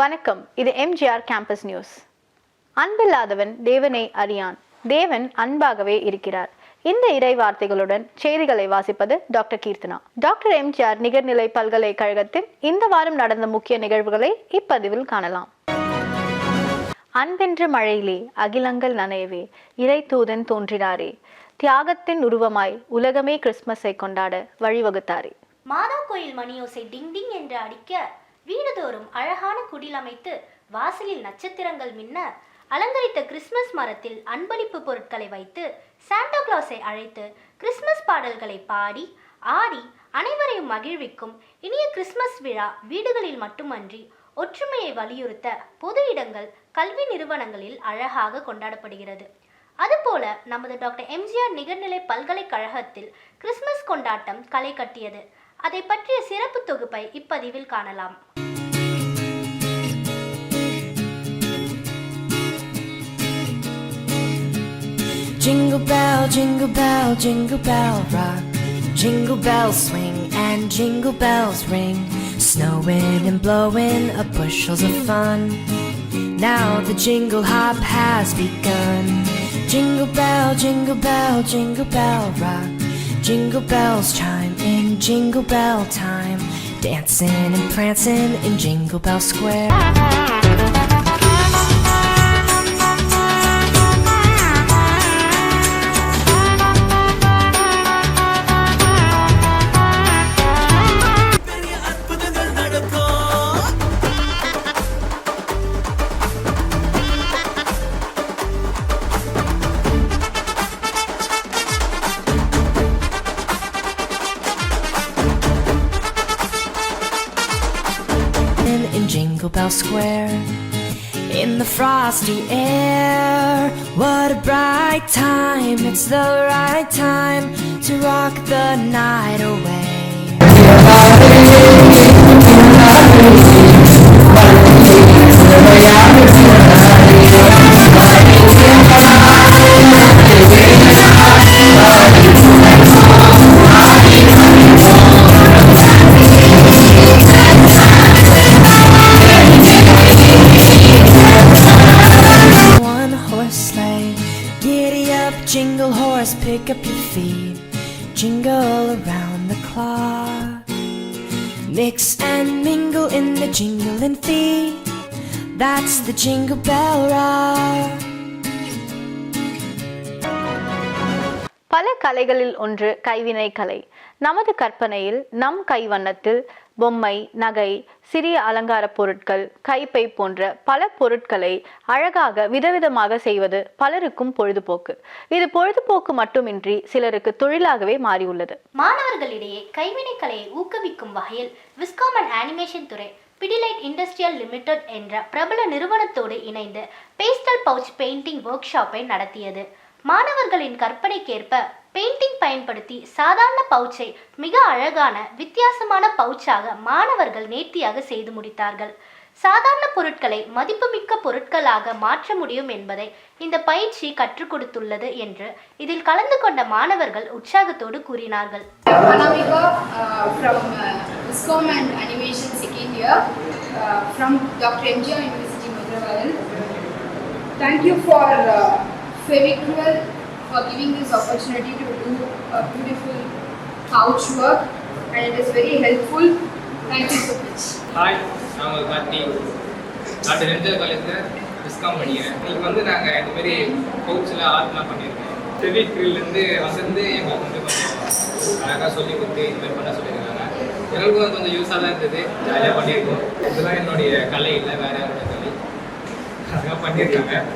வணக்கம். இது MGR campus news. அன்பில்லாதவன் தேவனை அறியான், தேவன் அன்பாகவே இருக்கிறார். இந்த இறை வார்த்தைகளுடன் செய்திகளை வாசிப்பது டாக்டர் கீர்த்தனா. டாக்டர் எம்ஜிஆர் நிகர்நிலை பல்கலைக்கழகத்தில் இந்த வாரம் நடந்த முக்கிய நிகழ்வுகளை இப்பதிவில் காணலாம். அன்பென்ற மழையிலே அகிலங்கள் நனையவே இறை தூதன் தோன்றினாரே, தியாகத்தின் உருவமாய் உலகமே கிறிஸ்துமஸை கொண்டாட வழிவகுத்தாரே. மாதா கோயில் மணியோசை டிங் டிங் என்று அடிக்க, வீடுதோறும் அழகான குடில் அமைத்து வாசலில் நட்சத்திரங்கள் மின்ன, அலங்கரித்த கிறிஸ்துமஸ் மரத்தில் அன்பளிப்பு பொருட்களை வைத்து சாண்டா கிளாஸை அழைத்து கிறிஸ்துமஸ் பாடல்களை பாடி ஆடி அனைவரையும் மகிழ்விக்கும் இனிய கிறிஸ்துமஸ் விழா வீடுகளில் மட்டுமன்றி ஒற்றுமையை வலியுறுத்த பொது இடங்கள், கல்வி நிறுவனங்களில் அழகாக கொண்டாடப்படுகிறது. அதுபோல நமது டாக்டர் எம்ஜிஆர் நிகர்நிலை பல்கலைக்கழகத்தில் கிறிஸ்துமஸ் கொண்டாட்டம் களை கட்டியது. அதை பற்றிய சிறப்பு தொகுப்பை இப்பதிவில் காணலாம். Jingle bell, jingle bell, jingle bell rock. Jingle bells swing and jingle bells ring. Snowing and blowing up bushels of fun. Now the jingle hop has begun. Jingle bell, jingle bell, jingle bell rock. Jingle bells chime in jingle bell time. Dancing and prancing in Jingle Bell Square. Jingle Bell Square, in the frosty air, what a bright time, it's the right time to rock the night away. Jingle horse, pick up your feet, jingle around the clock. Mix and mingle in the jingling feet, that's the Jingle Bell Rock. பல கலைகளில் ஒன்று கைவினை கலை. நமது கற்பனையில் நம் கைவண்ணத்தில் பொம்மை, நகை, சிறிய அலங்கார பொருட்கள், கைப்பை போன்ற பல பொருட்களை அழகாக விதவிதமாக செய்வது பலருக்கும் பொழுதுபோக்கு. இது பொழுதுபோக்கு மட்டுமின்றி சிலருக்கு தொழிலாகவே மாறியுள்ளது. மாணவர்களிடையே கைவினை கலையை ஊக்குவிக்கும் வகையில் விஸ்காம் அனிமேஷன் துறை பிடிலைட் இண்டஸ்ட்ரியல் லிமிடெட் என்ற பிரபல நிறுவனத்தோடு இணைந்து பேஸ்டல் பவுச் பெயிண்டிங் ஒர்க் ஷாப்பை நடத்தியது. மாணவர்களின் கற்பனைக்கேற்ப பெயிண்டிங் பயன்படுத்தி சாதாரண பவுச்சை மிக அழகான வித்தியாசமான பவுச்சாக மாணவர்கள் நேர்த்தியாக செய்து முடித்தார்கள். சாதாரண பொருட்களை மதிப்புமிக்க பொருட்களாக மாற்ற முடியும் என்பதை இந்த பயிற்சி கற்றுக் கொடுத்துள்ளது என்று இதில் கலந்து கொண்ட மாணவர்கள் உற்சாகத்தோடு கூறினார்கள். Fevikwal for giving this opportunity to do a beautiful pouch work, and it is very helpful. Thank you so much. Hi, நான் கார்த்தி. டாக்டர் எம்ஜிஆர் காலேஜில் விஸ்காம் படிக்கிறேன். இன்னைக்கு வந்து நாங்கள் இந்த மாதிரி பவுச்சில் ஆர்ட்லாம் பண்ணியிருக்கோம். ஃபெவிக்ரில்லேருந்து வந்து எங்களுக்கு கொஞ்சம் அழகாக சொல்லி கொடுத்து இது மாதிரி பண்ண சொல்லியிருக்காங்க. எங்களுக்கும் கொஞ்சம் யூஸாக தான் இருந்தது, ஜாலியாக பண்ணியிருக்கோம். இதெல்லாம் என்னுடைய கலை இல்லை, வேறு யாரோட கலை, அழகாக பண்ணியிருக்காங்க.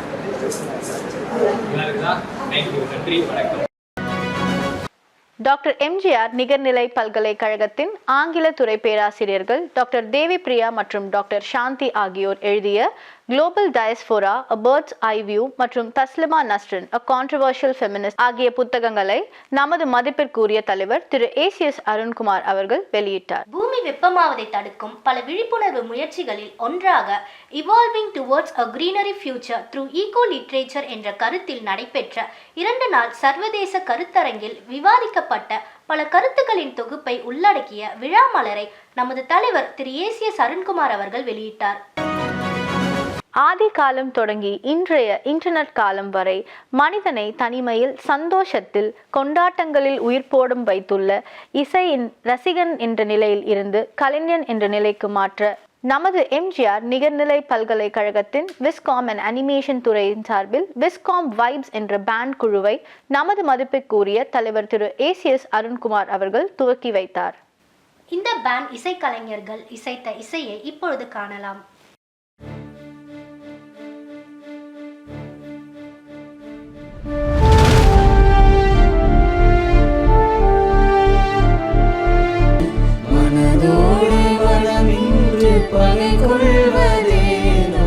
டாக்டர் எம்ஜிஆர் நிகர்நிலை பல்கலைக்கழகத்தின் ஆங்கில துறை பேராசிரியர்கள் டாக்டர் தேவி பிரியா மற்றும் டாக்டர் சாந்தி ஆகியோர் எழுதிய global diaspora, A Bird's Eye View மற்றும் Taslima Nasrin, A Controversial Feminist ஆகிய புத்தகங்களை நமது மதிப்பிற்குரிய தலைவர் திரு ACS அருண்குமார் அவர்கள் வெளியிட்டார். பூமி வெப்பமாவதை தடுக்கும் பல விழிப்புணர்வு முயற்சிகளில் ஒன்றாக Evolving Towards a Greenery Future Through Eco-Literature என்ற கருத்தில் நடைபெற்ற 2 நாள் சர்வதேச கருத்தரங்கில் விவாதிக்கப்பட்ட பல கருத்துக்களின் தொகுப்பை உள்ளடக்கிய விழா மலரை நமது தலைவர் திரு ACS அருண்குமார் அவர்கள் வெளியிட்டார். ஆதி காலம் தொடங்கி இன்றைய இன்டர்நெட் காலம் வரை மனிதனை தனிமையில், சந்தோஷத்தில், கொண்டாட்டங்களில் உயிர்ப்போடும் வைத்துள்ள இசையின் ரசிகன் என்ற நிலையில் இருந்து கலைஞன் என்ற நிலைக்கு மாற்ற நமது எம்ஜிஆர் நிகர்நிலை பல்கலைக்கழகத்தின் விஸ்காம் அண்ட் அனிமேஷன் துறையின் சார்பில் விஸ்காம் வைப்ஸ் என்ற பேண்ட் குழுவை நமது மதிப்பிற்குரிய தலைவர் திரு ACS அருண்குமார் அவர்கள் துவக்கி வைத்தார். இந்த பேண்ட் இசைக்கலைஞர்கள் இசைத்த இசையை இப்பொழுது காணலாம். பகை கொள்வதேனோ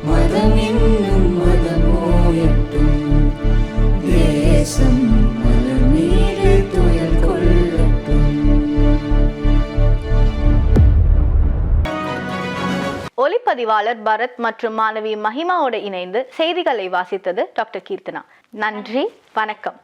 மதம் என்னும் மதமோயட்டும், தேசம் மலர் மீது துயர் கொள்ளட்டும். ஒளிப்பதிவாளர் பரத் மற்றும் மாணவி மஹிமாவோடு இணைந்து செய்திகளை வாசித்தது டாக்டர் கீர்த்தனா. நன்றி, வணக்கம்.